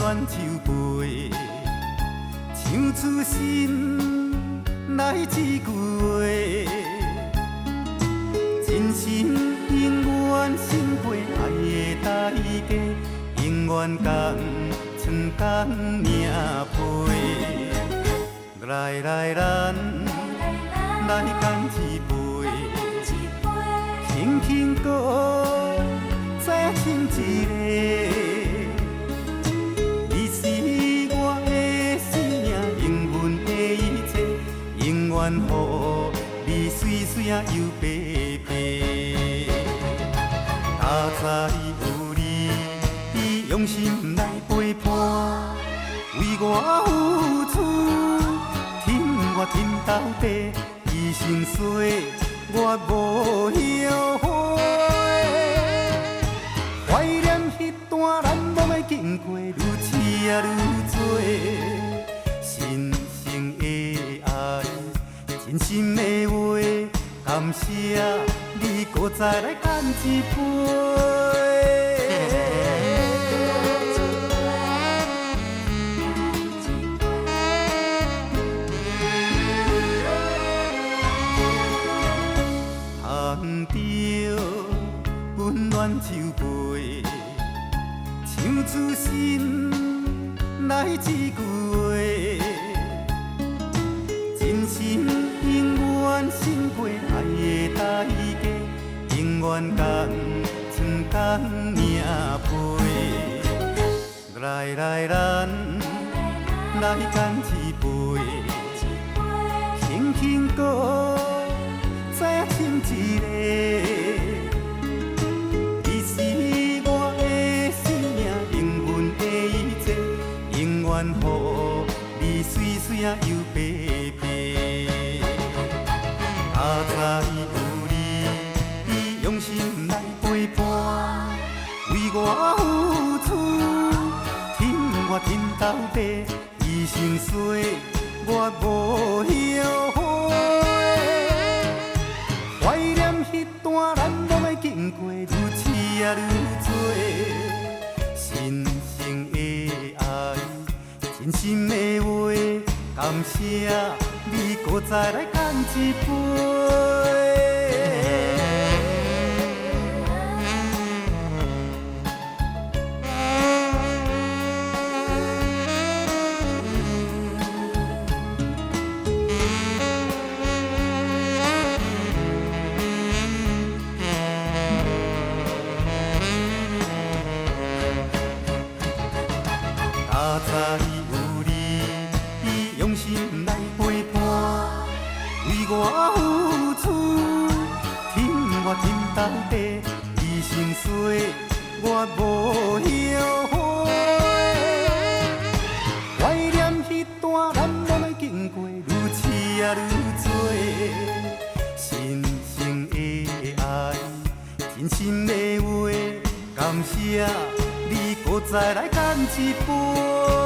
暖酒杯，唱出心内一句话，真心永远心陪爱的大家，永远共床共命陪。来来，咱来干一杯，轻轻歌再唱一个。你是我的生命，永远的一切，永远予你水水啊又白白。早知有你用心来陪伴，为我付出。我天斗地，一生衰，我无后悔。怀念迄段难忘的经过，愈痴啊愈多。深深的爱，真心的话，感谢你，搁再来干一杯。温暖酒杯，唱出心内一句话，真心永远心陪爱的大家，永远共床共命陪。来来，咱来干一杯，轻轻歌再唱一个。愿予你水水啊又白白，早知有你用心来陪伴，为我付出，我天斗地，一生衰，我无后悔。怀念迄段难忘的经过，愈痴啊愈多，深深的爱。真心的话，感谢你，搁再来干一杯。早知有你用心来陪伴，为我付出，我天斗地，一生衰，我无后悔。怀念迄段难忘的经过，愈痴啊愈多，深深的爱，真心的话，感谢你，搁再来干一杯。